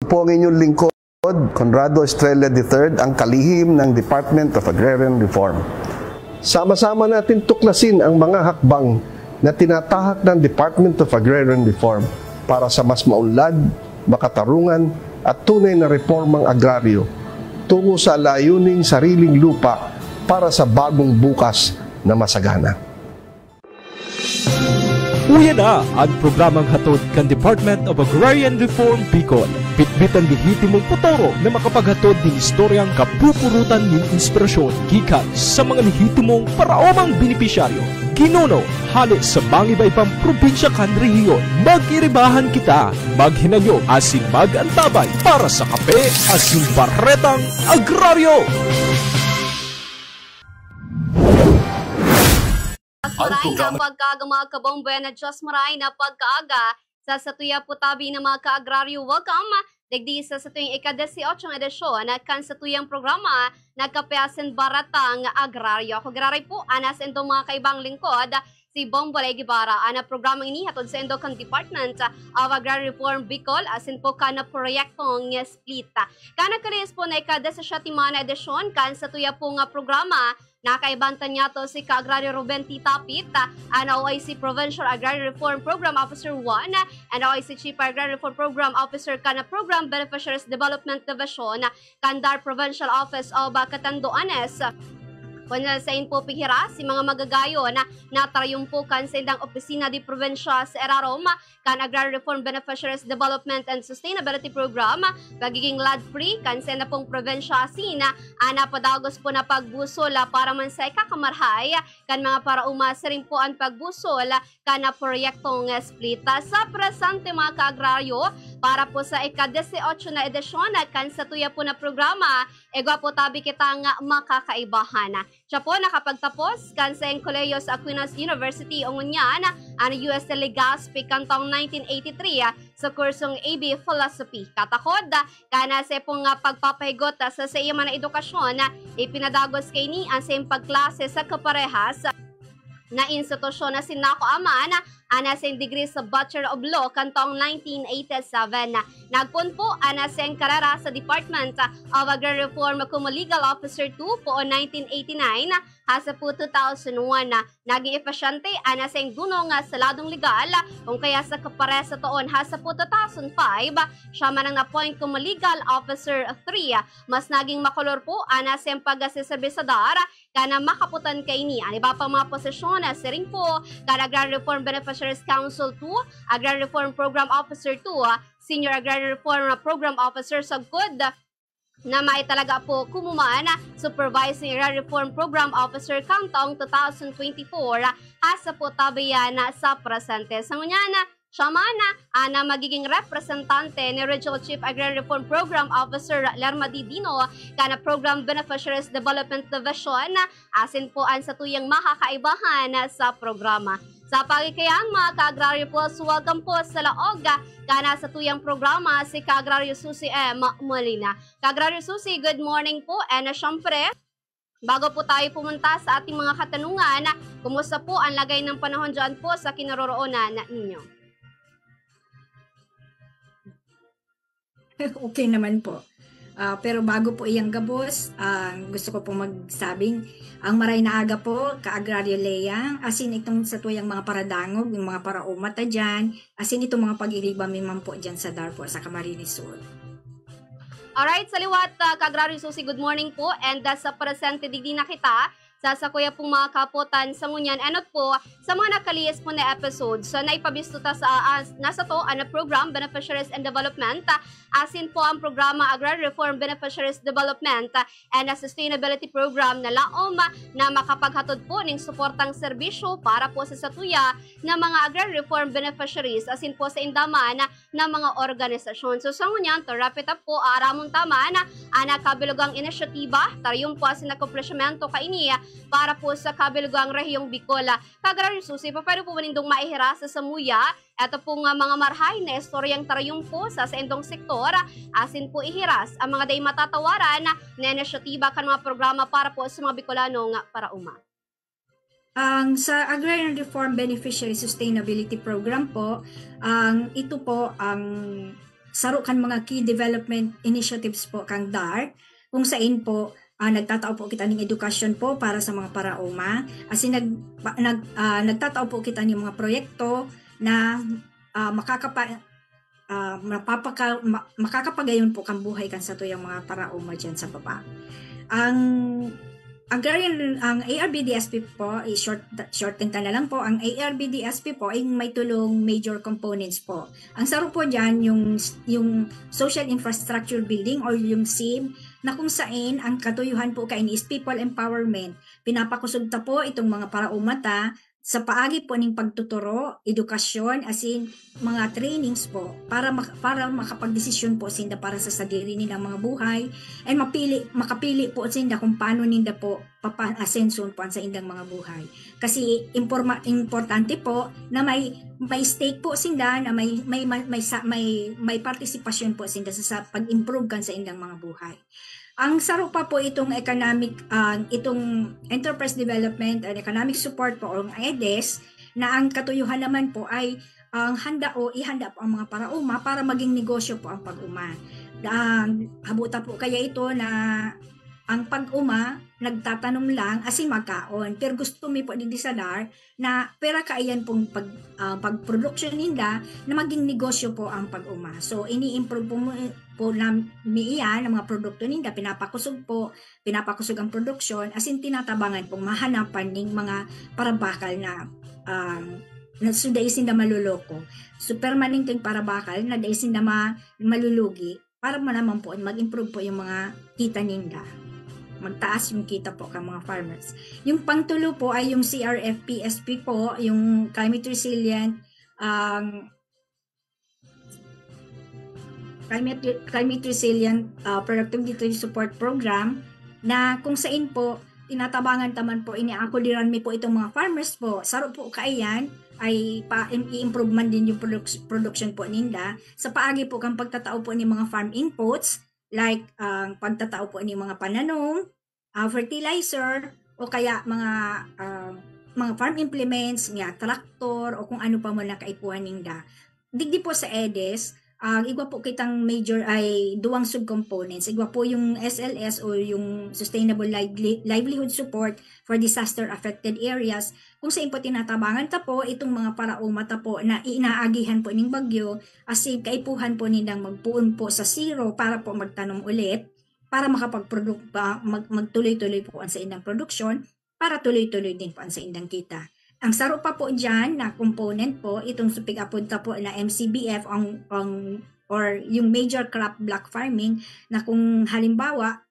po ang inyong lingkod, Conrado Estrella III, ang kalihim ng Department of Agrarian Reform. Sama-sama natin tuklasin ang mga hakbang na tinatahak ng Department of Agrarian Reform para sa mas maunlad, makatarungan at tunay na reformang agraryo tungo sa layuning sariling lupa para sa bagong bukas na masagana. Uya na ang programang hatod kan Department of Agrarian Reform Bicol. Bitbitan lehitimong potoro na makapaghatod ng istoryang kapupurutan ng inspirasyon gikan sa mga lehitimong paraomang benepisyaryo. Ginuno, halos sa bangibay pang probinsya kan rehiyon. Mag-iribahan kita, maghinanyo asin mag-antabay para sa kape asin baretang agraryo. Maray na pagkaaga mga kabombe na Diyos maray na pagkaaga sa satuya putabi na mga ka-agraryo. Welcome! Dagdi sa tuwing ika-18 edisyon na kan sa tuyang programa na Kapeasin Baratang Agraryo. Ako graray po, anas ito mga kaibang lingkod, si Bombolay Guevara. Ana programang ini hatod sa Endocan Department of Agrarian Reform Bicol asin po ka na proyektong split. Kana kalis po na ika-17 edisyon kan sa tuya po nga programa nakaibantan niya to si Ka-Agraryo Ruben T. Tapit, ang OIC Provincial Agrarian Reform Program Officer 1, and OIC Chief Agrarian Reform Program Officer kana Program Beneficiaries Development Division, Kandar Provincial Office of Catanduanes. Kung sa po pighira, si mga magagayo na natarayumpukan sa indang opisina di probinsya sa Erarom, kan Agrarian Reform Beneficiaries Development and Sustainability Program, pagiging lad-free, kan sa pong probinsya sina, ana padagos po na pagbusol para man sa ikakamarhay, kan mga para umasirin po ang pagbusol, kan na proyektong split. Sa presente mga ka-agraryo, para po sa ika-18 na edisyon, kan sa tuya po na programa, egwa po tabi kita nga makakaibahan. Siya po nakapagtapos kan sa Colegio sa Aquinas University o ngunyan ang US Legazpi kantong 1983 sa kursong AB Philosophy. Katakod kana sa pong pagpapahigot sa iya man edukasyon ipinadagos kay ni ang sa pagklase sa kaparehas na institusyon na sinako aman ana sa degree sa Bachelor of Law kantong 1987. Nagpun po ana sa karera sa Department of Agrarian Reform como Legal Officer 2 po 1989 hasa po 2001. Naging epesyente ana sa dunong sa ladong legal kung kaya sa kapare sa taon hasa po 2005 siya man ang na-appoint como Legal Officer 3. Mas naging makolor po ana sa pag-asiserbisadar kana makaputan kay ni ani ba pa mga posisyon na siring po kana Agrarian Reform Beneficiaries Council 2, Agrarian Reform Program Officer 2, Senior Agrarian Reform Program Officer sa GOOD na maitalaga po kumumaan Supervising Agrarian Reform Program Officer kantong 2024 asa po tabayan sa presente. Sa ngunyana, siya mana na magiging representante ni Regional Chief Agrarian Reform Program Officer Lerma Didino kana Program Beneficiaries Development Division asin po ang sa tuyang makakaibahan sa programa. Sa pagkikayang mga ka-agraryo po, welcome po sa laog kana sa tuyang programa si Ka-Agraryo Susie M. Molina. Ka-Agraryo Susie, good morning po. And syempre, bago po tayo pumunta sa ating mga katanungan, kumusta po ang lagay ng panahon dyan po sa kinaroroonan ninyo? Okay naman po. Pero bago po iyang gabos, gusto ko pong magsabing ang maray na aga po, Ka-Agraryo Leyang, asin itong sa tuyang mga paradangog, yung mga paraumata dyan, asin itong mga pag-iriba miman po dyan sa Darfur, sa Camarines Sur. Alright, sa liwat, Ka-Agraryo Susie, good morning po. And sa presente, digdi na kita sa kuya pong mga kapotan sa ngunyan. Anot po, sa mga nakaliyas po na episode, so naipabisto ta sa nasa to ang program Beneficiaries and Development, asin po ang programa Agrarian Reform Beneficiaries Development and Sustainability Program na laom na makapaghatod po ng suportang serbisyo para po sa satuya na mga Agrarian Reform Beneficiaries, asin po sa indaman na mga organisasyon. So sa ngunyan, to wrap it up po, aramon taman, kabilugang inisyatiba, tarayong po asin na komplesymento kainiya para po sa kabilugang rehiyong Bicol. Ka-Agraryo Susie, paano po manindong maihira sa Samuya? Ito po nga mga marhay na istoryang tarayong po sa endong sektor, asin po ihiras ang mga day matatawaran na inisyatiba kan mga programa para po sa mga Bicolanong parauma. Sa Agrarian Reform Beneficiary Sustainability Program po, ito po ang saro kan mga key development initiatives po kang DART, kung saan po nagtatao po kita ng edukasyon po para sa mga parauma. Asin nagtatao po kita ng mga proyekto na makakapagayon po kang buhay kan sa tuyang mga parauma dyan sa baba. Ang ARBDSP po, shorten na lang po, ang ARBDSP po ay may tulong major components po. Ang saro po dyan, yung Social Infrastructure Building or yung SIB, na kung saan ang katuyuhan po kain is people empowerment. Pinapakusugta po itong mga paraumata sa paagi po ng pagtuturo, edukasyon, asin mga trainings po para makapagdesisyon po sinda para sa sarili nilang mga buhay and makapili po sinda kung paano ninda po papa-asenson po sa indang mga buhay. Kasi importante po na may stake po sinda na may partisipasyon po sinda sa pag-improve kan sa indang mga buhay. Ang saro pa po itong itong Enterprise Development and Economic Support po o EDES na ang katuyuhan naman po ay ihanda po ang mga parauma para maging negosyo po ang pag-uma. Habuta po kaya ito na ang pag-uma nagtatanong lang asin magkaon, pero gusto mi po din sa DAR na pera kaayan pong pag-production nila na maging negosyo po ang pag-uma. So ini-improve po na iyan ang mga produkto nila, pinapakusog ang production asin tinatabangan pong mahanapan ng mga parabakal na sudaisin na maluloko. So permanenteng parabakal na daisin na malulugi para naman po mag-improve po yung mga kita nila. Magtaas yung kita po ng mga farmers. Yung pangtulo po ay yung CRFPSP po, yung Climate Resilient Productivity Support Program na kung saan po tinatabangan taman po iniakuliran mi po itong mga farmers po. Saro po kaayan ay i-improve man din yung production po ninda sa paagi po kang pagtatao po ni mga farm inputs like pagtatao po ni mga pananom, fertilizer o kaya mga farm implements, traktor o kung ano pa mo na kaipuhan ninda. Digdi po sa EDES, igwa po kitang major ay duwang subcomponents. Igwa po yung SLS o yung Sustainable Livelihood Support for Disaster Affected Areas kung saan po tinatabangan ta po itong mga parauma ta po na inaagihan po ng bagyo asig kaipuhan po nilang magpuon po sa zero para po magtanom ulit para magtuloy-tuloy po ang sa indang produksyon para tuloy-tuloy din po ang sa indang kita. Ang saro pa po dyan na component po, itong supig-apunta po na MCBF or yung major crop block farming na kung halimbawa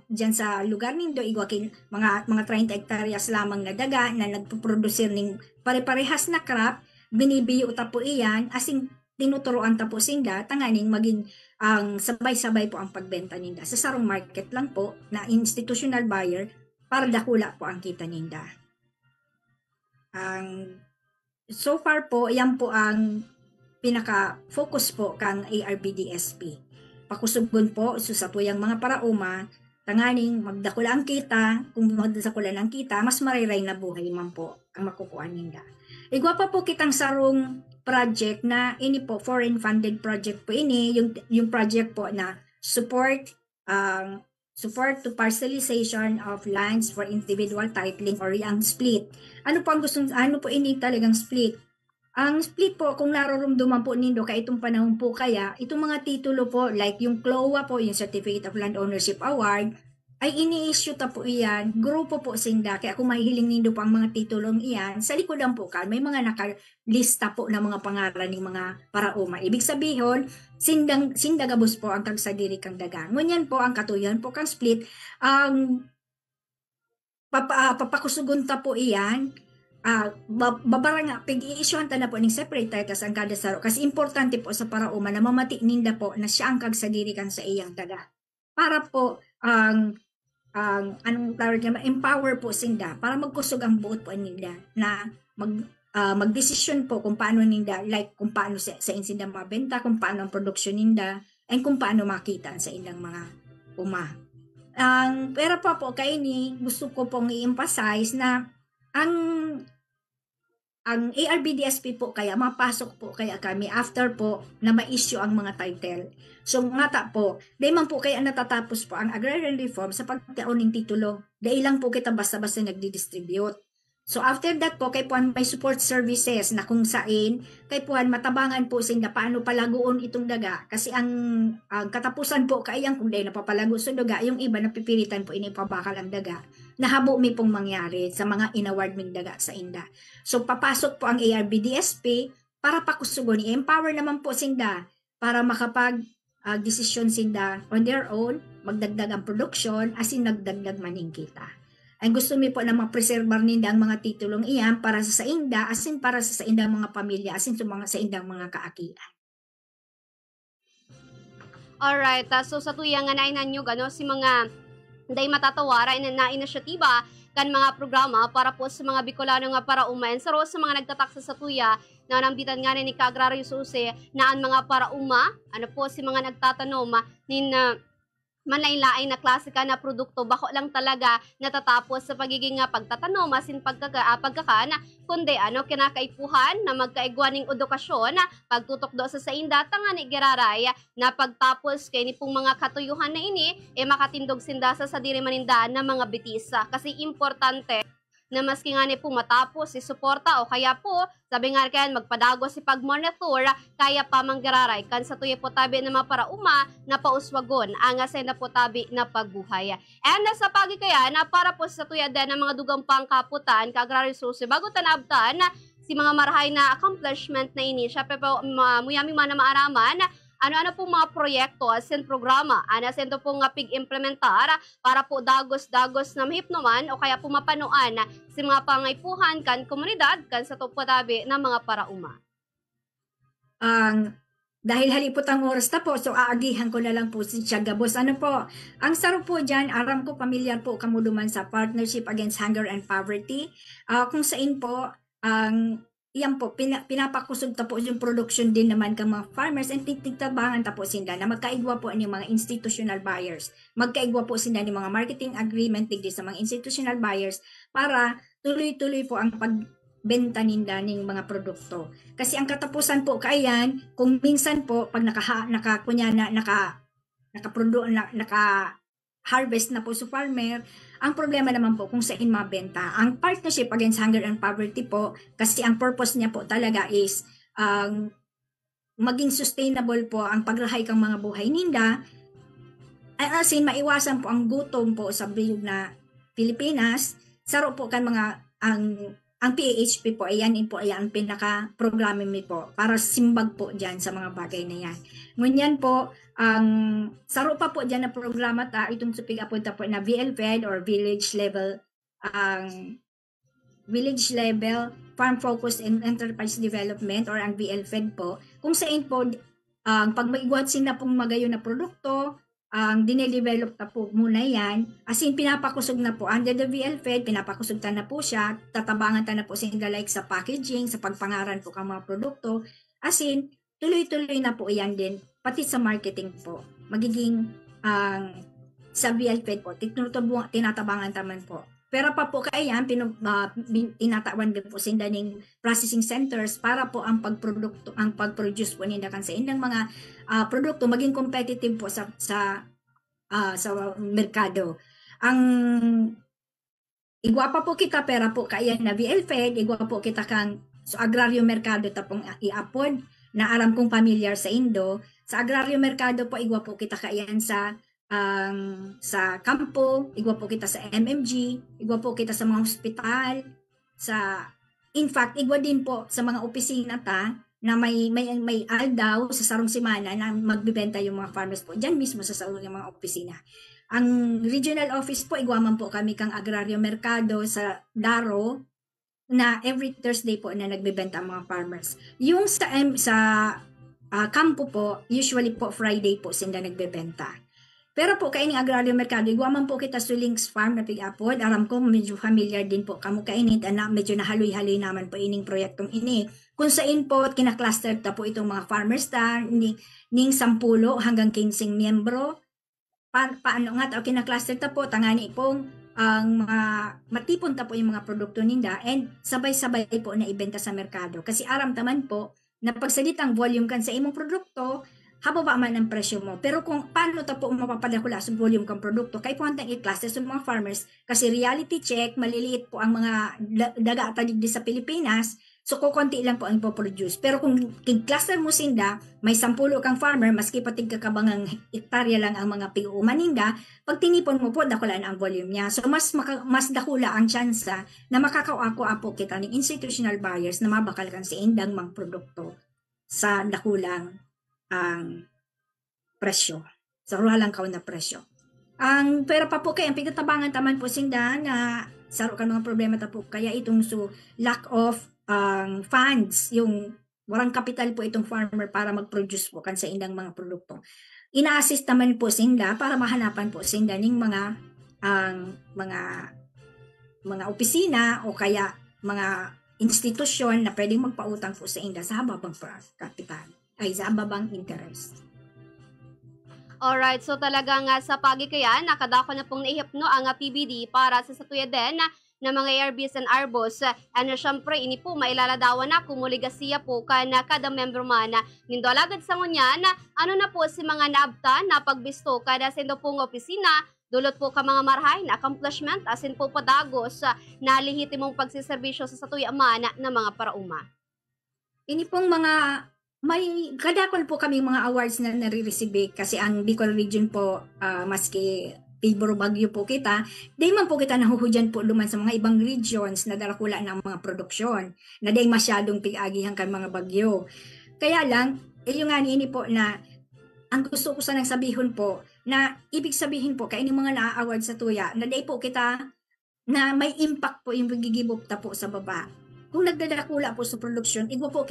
dyan sa lugar nindo igwakin mga 30 hektaryas lamang na daga na nagpo-produce ng pare-parehas na crop, binibiyo ta po iyan asing tinuturoan ta po sinda tanganing maging ang sabay-sabay po ang pagbenta ninda sa sarong market lang po na institutional buyer para dakula po ang kita ninda. So far po, yan po ang pinaka-focus po kang ARBDSP. Pakusugon po sa tuyang mga parauma, tanganing magdakula ang kita, kung magdakula ang kita, mas mariray na buhay man po ang makukuha nila. Igwa pa po kitang sarong project na ini po, foreign funded project po ini, yung project po na support to parcelization of lands for individual titling or yung split. Ano po ini talagang split? Ang split po, kung narorumduman po nindo itong panahon po kaya, itong mga titulo po, like yung CLOA po, yung Certificate of Land Ownership Award, ay ini-issue ta po iyan, grupo po sinda, kaya kung mahihiling nindo po ang mga titulong iyan, sa likodan po may mga nakalista po na mga pangalan ng mga parauma. Ibig sabihin, sindagabos po ang kagsadiri kang dagang. Ngunyan po ang katuyan po kang split, papakusugon ta po iyan, babarang pag-i-issuehan ta na po ng separate titles ang kada saro kasi importante po sa parauma na mamati ninda po na siya ang kagsadiri kan sa iyang daga. Para po anong tawag niya, empower po sinda para magkusog ang buot po nila na magdesisyon po kung paano ninda, like kung paano sa insinda mabenta, kung paano ang produksyon ninda, and kung paano makita sa ilang mga pero pa po kaini gusto ko pong i-emphasize na ang ang ARBDSP po kaya, mapasok po kaya kami after po na ma-issue ang mga title. So ngata po, di man po kaya natatapos po ang agrarian reform sa pagkaroon ng titulo. Dahil lang po kita basta-basta nagdi-distribute. So after that po, kay puan may support services na kung saan, kay puan matabangan po sinda paano palaguon itong daga. Kasi ang katapusan po kayang kung dahil napapalago sa daga, yung iba napipilitan po inipabakal ang daga. Nahabo mi pong mangyari sa mga inaward ming daga sa inda. So papasok po ang ARBDSP para pakusugon, i-empower naman po sinda para makapag desisyon sinda on their own, magdagdag ang production, asin nagdagdag maning kita. Ang gusto mi po na mapreserbar ninda ang mga titulong iyan para sa inda, asin para sa indang mga pamilya, asin sa indang mga kaakian. Alright, so sa tuyang nga nainan nyo, si mga day matatawara na inisyatiba kan mga programa para po sa mga Bicolano nga para umain. Sa mga nagtataksa sa tuya, na nambitan nga ni Ka-Agrario Susi na ang mga para uma, si mga nagtatanong, manlain-lain na klasika na produkto, bako lang talaga natatapos sa pagiging pagtatanom, asin pagkakaan, kundi kinakaipuhan na magkaigwaning edukasyon, pagtutok do sa inda, tanga ni Geraray, na pagtapos kay ni pong mga katuyuhan na ini, makatindog sinda sa diri maninda na mga bitisa. Kasi importante na maski nga ni po matapos suporta o kaya po sabi nga kayan magpadago si pagmonitor kaya pa manggararay kan sa tuya po tabi na mga para uma na pauswagon ang asenda po tabi na pagbuhay. And sa pagi kaya na para po sa tuya din ng mga dugang pangkaputan Ka-Agrario Susi bago tanabtan si mga marahay na accomplishment na ini siya pero muyami man na maaraman ano-ano pong mga proyekto asin programa, asin to pong pig-implementar para po dagos-dagos na mahipnuman o kaya pumapanuan si mga pangaipuhan kan komunidad kan sa tupatabi ng mga parauma. Dahil halipot ang oras na po, so aagihan ko na lang po si Tiyaga Boss. Ano po, ang saro po dyan, aram ko pamilyar po kamuluman sa Partnership Against Hunger and Poverty. Kung saan po, iyan po, pinapakusog ta po yung production din naman ng mga farmers and tigtabangan ta po sila na magkaigwa po ang mga institutional buyers. Magkaigwa po sila ng mga marketing agreement digdi sa mga institutional buyers para tuloy-tuloy po ang pagbenta ninda ng mga produkto. Kasi ang katapusan po kaayan, kung minsan po pag naka-harvest na po sa farmer, ang problema naman po kung saan mabenta. Ang Partnership Against Hunger and Poverty po, kasi ang purpose niya po talaga is maging sustainable po ang pagrahay ng mga buhay ninda, asin maiwasan po ang gutom po sa bilog na Pilipinas. Saro po kan mga ang PAHP po, ayan ang pinaka-programming po para simbag po dyan sa mga bagay na yan. Ngunyan po, ang saro pa po dyan na programa itong supig apunta po na VLFED or Village Level Farm Focused and Enterprise Development or ang VLFED po, kung saan po, pag maigwat sila pong magayon na produkto, ang dinedevelop na po muna yan, asin pinapakusog na po under the VLFED, pinapakusog na po siya, tatabangan na po sila like sa packaging, sa pagpangaran po ng mga produkto, asin tuloy-tuloy na po yan din, pati sa marketing po, magiging sa VLFED po, tinatabangan naman po. Pero pa po kaya tinatawan din po sila ng processing centers para po ang pag-produce po nila kan sa indang mga produkto maging competitive po sa merkado. Ang igwa pa po kita pera po kaya na VLFED, igwa po kita kang so agraryo merkado tapong iapon na aram kong familiar sa Indo. Sa agraryo merkado po igwa po kita kayan sa kampo, igwa po kita sa MMG, igwa po kita sa mga hospital, in fact, igwa din po sa mga opisina na may aldaw sa sarong semana na magbibenta yung mga farmers po, dyan mismo sa sarong mga opisina. Ang regional office po, igwa man po kami kang agraryo merkado sa Daro, na every Thursday po na nagbibenta ang mga farmers. Yung sa kampo po, usually po Friday po sila nagbibenta. Pero po kaining agraryo merkado, igwaman po kita sa Links Farm na pig-apod. Aram ko, medyo familiar din po kamo kainit, medyo nahaloy-haloy naman po ining proyektong ini. Kung saan po, kinakluster ta po itong mga farmers ning 10 hanggang 15 miyembro. Paano nga ta, kinakluster ta po, tangani pong ang mga matipon ta po yung mga produkto ninda and sabay-sabay po na ibenta sa merkado. Kasi aram taman po na pagsalitang volume kan sa imong produkto, hababa man ang presyo mo. Pero kung paano ta po mapapadakula sa volume kang produkto, kay po hantang i-klase sa mga farmers kasi reality check, maliliit po ang mga daga at di sa Pilipinas. So, kukunti lang po ang ipoproduce. Pero kung cluster mo sinda, may 10 kang farmer, maski patig kakabangang hektarya lang ang mga pig-uuman ninda, pag tinipon mo po, dakulaan ang volume niya. So, mas dakula ang tsansa na makakaako-apo kita ng institutional buyers na mabakalkan si indang mga produkto sa dakulang ang presyo. Sa ruhalang kaon na presyo. Ang pera pa po kaya, ang pigatabangan taman po sinda na saro ka mga problema ta po kaya itong lack of funds, yung warang kapital po itong farmer para mag-produce po kan sa indang mga produkto. Ina-assist naman po sinda para mahanapan po sinda ning mga opisina o kaya mga institusyon na pwedeng magpautang po sa inda sa hababang kapital ay sa hababang interest. Alright, so talagang sa pagikayan, nakadako na pong naihipno ang PBD para sa satuya din na mga ARBs and ARBOs. Ano syempre, ini po mailaladawan na kumuligasiya po ka na kada member man nindo alagad sa ngunyan. Ano na po si mga naabta na pagbisto kada sendo pong opisina, dulot po ka mga marhay na accomplishment asin po padagos na lehitimong pagsiservisyo sa satuya man na mga parauma. Ini pong mga may kadakol po kami mga awards na nare-receive kasi ang Bicol region po maski Piboro Bagyo po kita, di man po kita nahuhudyan po luman sa mga ibang regions na darakula ng mga produksyon na di masyadong pig-agihan kan mga bagyo. Kaya lang, yung nga ini po na ang gusto ko sanang sabihin po na ibig sabihin po kaya mga na-award sa tuya na di po kita na may impact po yung pagigibop ta po sa baba. Kung nagdadakula po sa produksyon, igwa po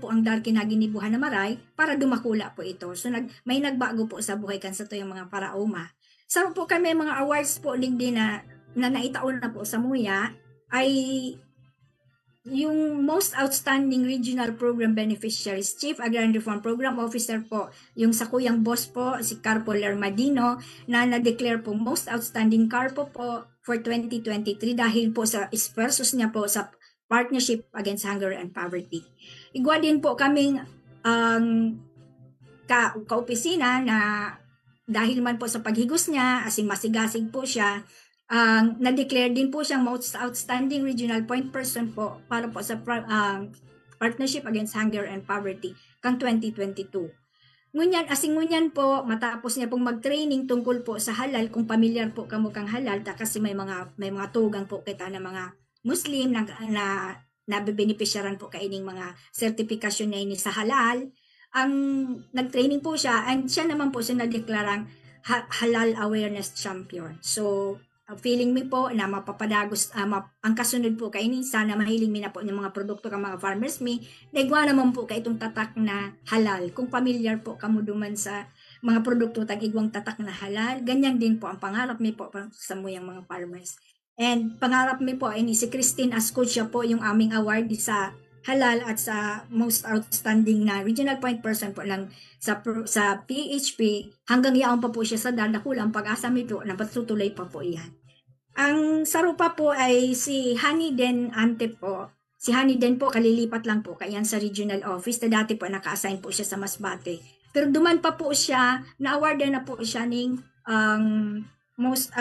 ang darki na ginibuhan na maray para dumakula po ito. So may nagbago po sa buhay kan sa to yung mga parauma. Sa po kami mga awards po din na naitaon na po sa MUYA ay yung Most Outstanding Regional Program Beneficiaries, Chief Agrarian Reform Program Officer po, yung sa kuyang boss po, si Carpo Lermadino, na na-declare po Most Outstanding Carpo po for 2023 dahil po sa esforsos niya po sa Partnership Against Hunger and Poverty. Igwa din po kaming kaopisina na dahil man po sa paghigos niya, asin masigasig po siya, na-declare din po siyang Most Outstanding Regional Point Person po para po sa Partnership Against Hunger and Poverty kang 2022. Ngunyan po, matapos niya pong mag-training tungkol po sa halal, kung pamilyar po kamo kang halal, kasi may mga tugang po kita na mga Muslim na nabebenepisyaran po kaining mga sertifikasyon na ini sa halal. Ang nag-training po siya and siya naman po siya na-deklarang halal awareness champion. So, feeling mi po na mapapadagos, ang kasunod po kainin, sana mahiling mi na po ng mga produkto ng mga farmers mi, naigwa naman po ka itong tatak na halal. Kung familiar po kamo duman sa mga produkto tag igwang tatak na halal, ganyan din po ang pangarap mi po sa muyang mga farmers. And pangarap mi po ay ni si Christine Ascutia po yung aming award sa halal at sa Most Outstanding na Regional Point Person po lang sa PHP. Hanggang yaon pa po siya sa dadakulang pag-asa mi po na patutuloy pa po iyan. Ang sarupa po ay si Honey Den Ante po. Si Honey Den po kalilipat lang po kayan sa regional office na dati po naka-assign po siya sa Masbate. Pero duman pa po siya, na-awardan na po siya ng Most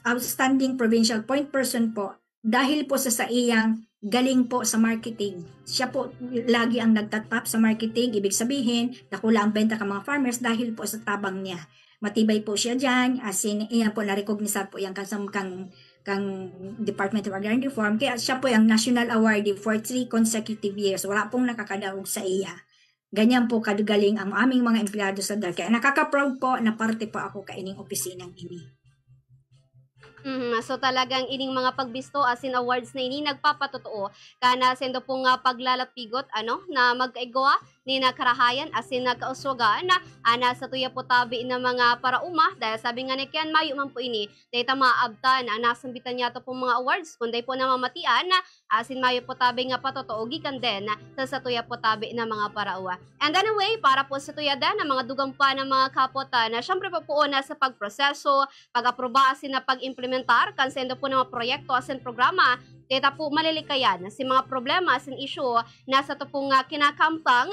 Outstanding Provincial Point Person po dahil po sa iyang galing po sa marketing. Siya po lagi ang nagtatap sa marketing, ibig sabihin, nakula ang benta ng mga farmers dahil po sa tabang niya. Matibay po siya dyan, as in, iyan po na-recognize po yung kang Department of Agrarian Reform, kaya siya po yung national awardee for 3 consecutive years. Wala pong nakakadaog sa iya. Ganyan po kadagaling ang aming mga empleyado sa DAR. Kaya nakaka-proud po na parte po ako kaining opisinang ini. So talagang ining mga pagbisto asin awards na ini nagpapatotoo kana sendo po nga paglalapigot na mag-igawa ni nakarahayan asin nakauswagan ana sa tuya po tabi na mga parauma dahil sabi nga ni Ken mayo man po ini data maabtan ang nasambitan niya to po mga awards kundi po namamatian asin mayo po tabi nga patotoo gikan din sa tuya po tabi na mga paraua. And anyway, para po sa tuya din ang mga dugang pa ng mga kapota na syempre po una sa pagproseso, pag-aproba asin na pag-implementar kansendo po ng mga proyekto asin programa data po malilikayan si mga problema asin issue nasa to pong kinakampang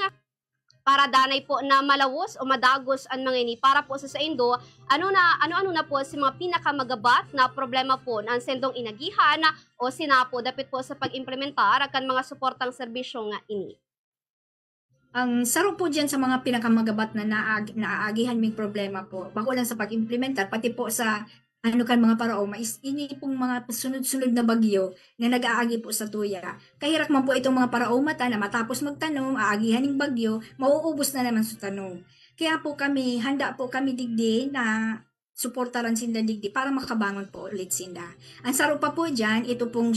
para danay po na malawos o madagos ang mga ini para po sa indo ano na po si mga pinakamagabat na problema po ang sendong inagihan o sinapo dapit po sa pag-implementar akan mga suportang serbisyo nga ini. Ang saro po dyan sa mga pinakamagabat na naaagihan may problema po, bako lang sa pag-implementar, pati po sa mga paraoma, is ini pong mga sunod-sunod na bagyo na nag-aagi po sa tuya. Kahirap man po itong mga paraoma na matapos magtanong, aagihan ng bagyo, mauubos na naman sa tanong. Kaya po handa po kami digdi na suportaran sinda digdi para makabangon po ulit sinda. Ang saro pa po dyan, ito pong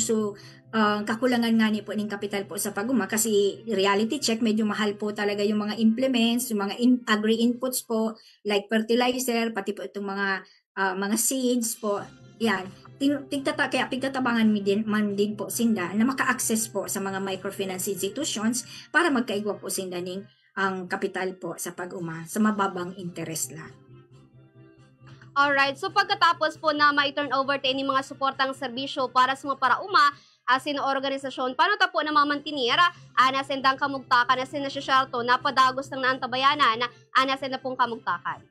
kakulangan nga ni po ng kapital po sa paguma kasi reality check, medyo mahal po talaga yung mga implements, yung mga agri-inputs po, like fertilizer, pati po itong mga seeds po, yan. Kaya pigtatabangan man din po sinda na maka-access po sa mga microfinance institutions para magkaigwa po sinda ning ang kapital po sa pag-uma sa mababang interest lang. Alright, so pagkatapos po na ma-turn over tayo ng mga suportang serbisyo para sa mga parauma, asin organisasyon, paano ta po na mamantinira, ana sendang kamugtakan, asin na sisyalto, napadagos ng naantabayanan, ana senda pong kamugtakan.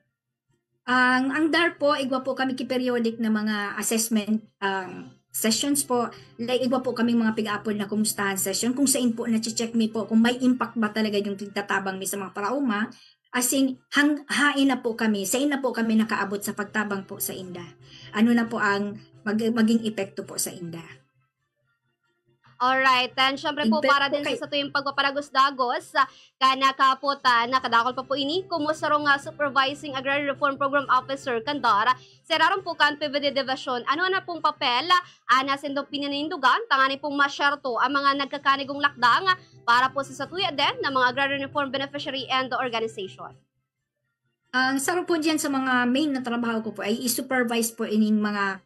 Ang DAR po, igwa po kami ki-periodic na mga assessment sessions po. Like, igwa po kami mga pig-apod na kumustahan session. Kung saan po, na-check mi po kung may impact ba talaga yung tigtatabang mi sa mga parauma. Asing, hain na po kami, sain na po kami nakaabot sa pagtabang po sa inda. Ano na po ang maging epekto po sa inda. Alright, and syempre po para din sa tuyong pagpaparagos-dagos kana kapota nakadakol pa po ini kumusta ro nga Supervising Agrarian Reform Program Officer Kandara seraron po kan PVD Division ano na pong papel ana sendong pinanindugan tangani pong masyerto ang mga nagkakanigong lakdang para po sa tuya din ng mga Agrarian Reform Beneficiary and the organization. Ang saro po diyan sa mga main na trabaho ko po ay i-supervise po ining mga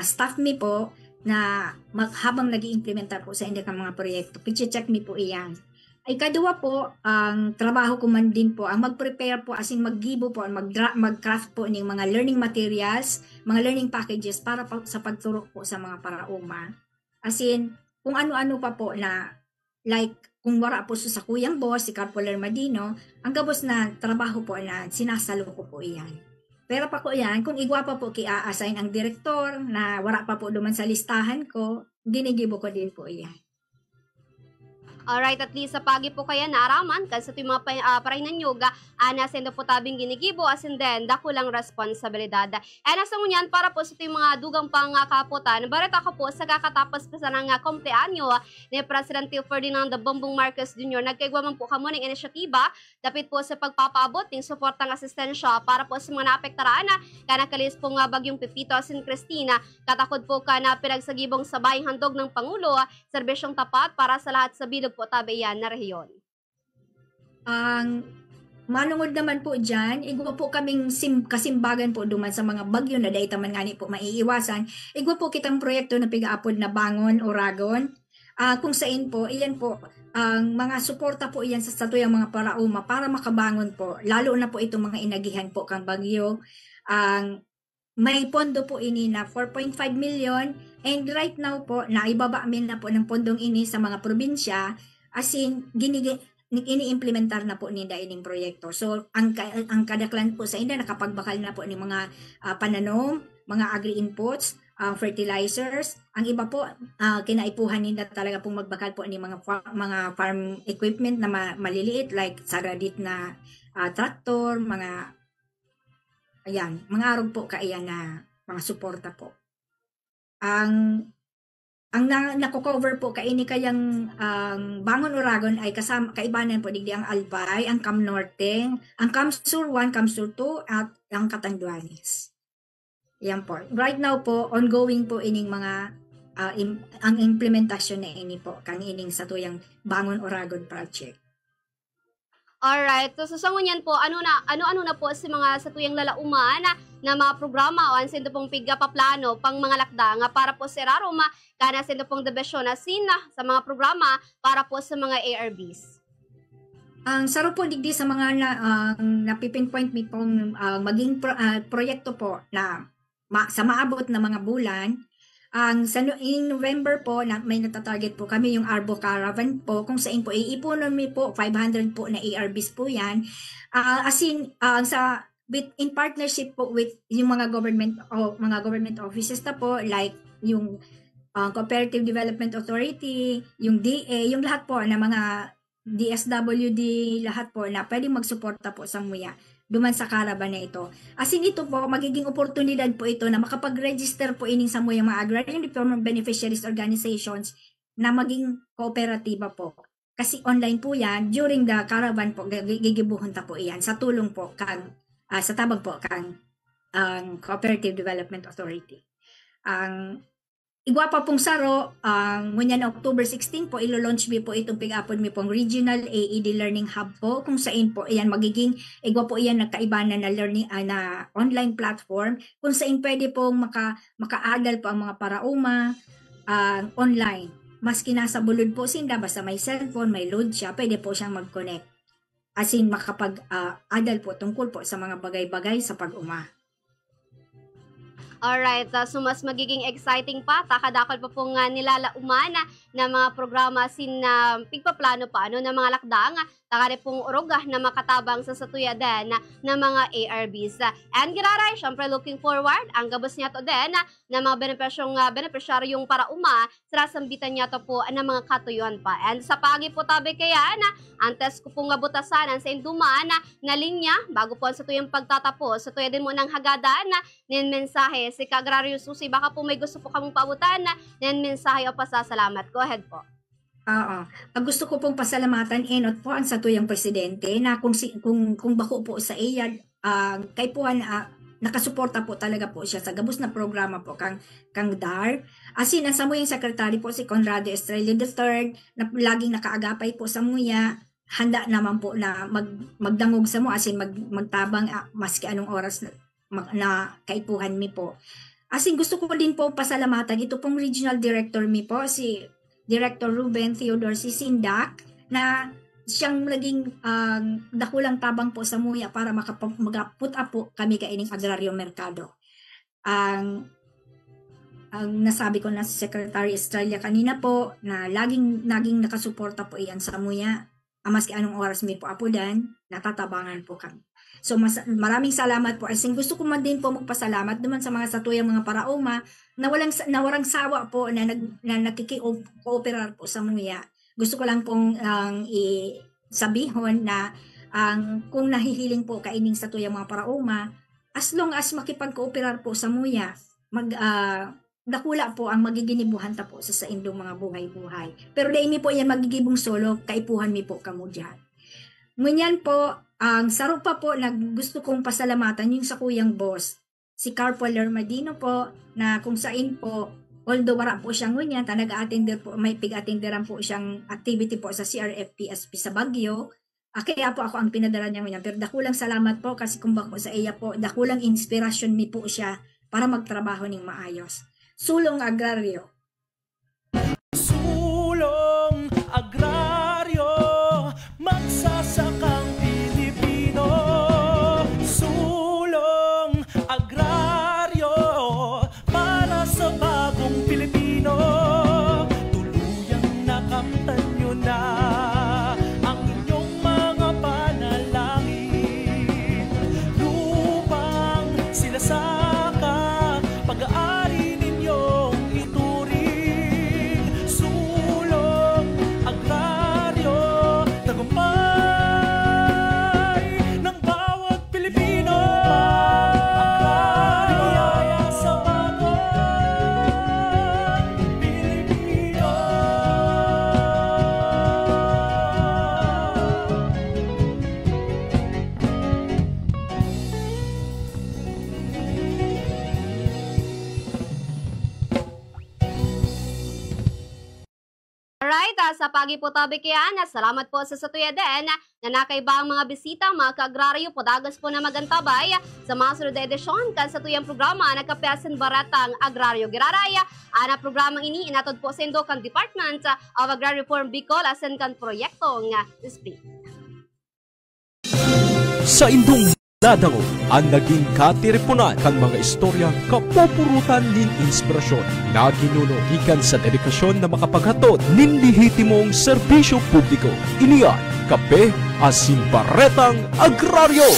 staff mi po na habang nag-i-implementar po sa indang mga proyekto. Piche-check mi po iyan. Ay kadua po, ang trabaho ko man din po, ang mag-prepare po, as in mag-gibo po, mag-craft po ng mga learning materials, mga learning packages para sa pagturo po sa mga parauma. As in, kung ano-ano pa po na, like, kung wala po sa kuyang boss, si Carpoler Madino, ang gabos na trabaho po na sinasalo ko po iyan. Pero pa ko yan, kung igwa pa po ki-assign ang direktor na wala pa po duman sa listahan ko, ginigibo ko din po yan. Alright, at least sa pagi po kaya naaraman kasi ito yung mga parainan yoga ana sendo po tabing ginigibo asin then dako lang responsibilidad. And asa ngunyan para po sa ito yung mga dugang pang kaputan, barat ako po sa kakatapos pa sa ng kumpleanyo ni Presidente Ferdinand Bongbong Marcos Jr. Nagkaigwa man po kamo ng inisyatiba dapit po sa pagpapaabot ng suportang asistensya para po sa mga naapektaraan kana kalis po nga bagyong Pepito asin Cristina katakod po ka na pinagsagibong sabay handog ng Pangulo serbisyong tapat para sa lahat sa bilog po tabi yan na rehiyon. Ang manungod naman po dyan, igwa po kaming kasimbagan po duman sa mga bagyo na dahil taman nga po maiiwasan. Igwa po kitang proyekto na pigaapod na Bangon Oragon. Kung saan po, iyan po, ang mga suporta po iyan sa statuyang mga parauma para makabangon po. Lalo na po itong mga inagihan po kang bagyo. May pondo po ini na 4.5 million and right now po, naibaba amin na po ng pondong ini sa mga probinsya as in, ini-implementar na po ni ining proyekto. So, ang kadaklan po sa inda, nakapagbakal na po ni mga pananom, mga agri-inputs, fertilizers. Ang iba po, kinaipuhan nila talaga pong magbakal po ni mga farm equipment na maliliit like saradit na tractor, mga arog po kaiyan na mga suporta po. Ang nako-cover po kaini kayang Bangon Oragon ay kasama kaibanan po digdi ang Albay, ang Cam Norte, ang Cam Sur 1, Cam Sur 2 at ang Catanduanes. Yan po. Right now po ongoing po ining mga ang implementasyon na ini po kang ining sa tuyang Bangon Oragon project. Alright, so sa ngunyan po, ano na po si mga satuyang lalauman na mga programa o ansin pong piga paplano pang mga lakda nga para po si Raroma kana sin pong debesyon na sina sa mga programa para po sa mga ARBs. Ang saro po digdi sa mga napipinpoint mi pong maging proyekto po na sa maabot na mga bulan. In November po, may natatarget po kami yung Arbo Caravan po, kung saan po iipunan mi po, 500 po na ARBs po yan. In partnership po with yung mga government offices na po, like yung Cooperative Development Authority, yung DA, yung lahat po na mga DSWD, lahat po na pwedeng magsuporta po sa MUYA duman sa caravan na ito. Ito po, magiging oportunidad po ito na makapag-register po ining sa MUYA mga Agrarian Reform Beneficiaries Organizations na maging kooperatiba po. Kasi online po yan, during the caravan po, gigibuhon ta po iyan sa tulong po sa tabang po Cooperative Development Authority. Igwa pa pong saro, ngunyan October 16 po, ilo-launch po itong pig-upod mi pong Regional AED Learning Hub po, kung saan po iyan magiging, igwa po iyan nagkaibanan na learning, na online platform, kung saan pwede pong maka-adal po ang mga parauma online. Maski nasa bulod po sinda, basta may cellphone, may load siya, pwede po siyang mag-connect. Makapag-adal po tungkol po sa mga bagay-bagay sa pag-uma. Alright, so mas magiging exciting pa, takadakol pa po nga nilalauman na mga programa pigpaplano pa na mga lakdang, takari pong urugah na makatabang sa satuya din na mga ARBs. And giraray, syempre looking forward, ang gabos niya to din na mga benepisyaryong parauma, sarasambitan niya to po na mga katuyuan pa. And sa pagi po tabi kaya antes ko pong butasan sa induman na linya, bago po sa tuyang pagtatapos, sa tuya din mo ng hagadan nin mensahe si Kagrario Susi, baka po may gusto po kamong paabutan nin mensahe o pasasalamat. Go ahead po. Gusto ko pong pasalamatan enot po ang satuyang presidente na kung bako po sa iya kay po nakasuporta po talaga po siya sa gabos na programa po kang DAR. Ang samuyang secretary po si Conrado Estrella III na laging nakaagapay po sa MUYA, handa naman po na magdangog sa mo magtabang maski anong oras na kaipuhan mi po. Gusto ko din po pasalamatan ito pong regional director mi po si Director Ruben Theodore Sisindak na siyang naging dakulang tabang po sa MUYA para mag-put-up po kami kaining agraryo merkado. Ang nasabi ko na si Secretary Estrella kanina po na laging nakasuporta po iyan sa MUYA. Maski anong oras may po apudan, natatabangan po kami. So maraming salamat po. Gusto ko man din po magpasalamat naman sa mga satuyang mga parauma na walang sawa po na nakikikooperar po sa MUYA. Gusto ko lang pong sabihon na kung nahihiling po kaining satuyang mga parauma, as long as makipag-kooperar po sa MUYA, dakula po ang magiginibuhan ta po sa indong mga buhay-buhay. Pero dahil mi po yan magigibong solo, kaipuhan mi po kamo dyan. Ngunyan po, ang saro pa po na gusto kong pasalamatan yung sa kuyang boss, si Carpo Lermadino po, na kung saan po, although wala po siyang ngunyan, nag-attender po, may pig-attenderan po siyang activity po sa CRFPSP sa Baguio. Kaya po ako ang pinadala niya ngunyan. Pero dakulang salamat po kasi kung bako sa iya po, dakulang inspirasyon mi po siya para magtrabaho ng maayos. Sulong Agraryo. Sulong Agraryo, magsasakang Pilipino. Sulong Agraryo, para sa bagong Pilipino. Tuluyang nakamtan nyo na ang inyong mga panalangin. Lupang sinasaka, pag-aari ninyong ituri. Alright, sa pagiputabi kaya salamat po sa satuya din na nakaibang mga bisita, mga kaagraryo, podagas po na magantabay sa mga sunod na edisyon kan sa tuyang programa na Kapiasan Baratang Agraryo Giraraya. Ana programang ini inatod po sa indo kan Department of Agrarian Reform Bicol asan kan proyektong display. Sa indong nadango ang naging katiripunan kan mga istorya kapupurutan nin inspirasyon na ginuno ikan sa dedikasyon na makapaghatod nin lehitimong serbisyo publiko. Iniyan, Kape Asin Baratang Agraryo.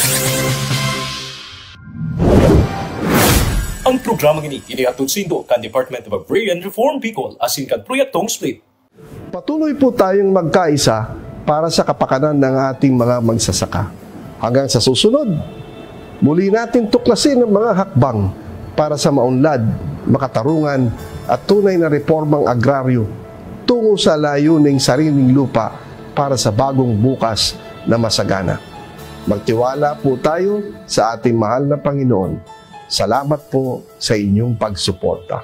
Ang programang ini inihatod sa indo kan Department of Agrarian Reform Bicol asin kan proyektong split. Patuloy po tayong magkaisa para sa kapakanan ng ating mga magsasaka. Hanggang sa susunod, muli natin tuklasin ang mga hakbang para sa maunlad, makatarungan at tunay na reformang agraryo tungo sa layuning sariling lupa para sa bagong bukas na masagana. Magtiwala po tayo sa ating mahal na Panginoon. Salamat po sa inyong pagsuporta.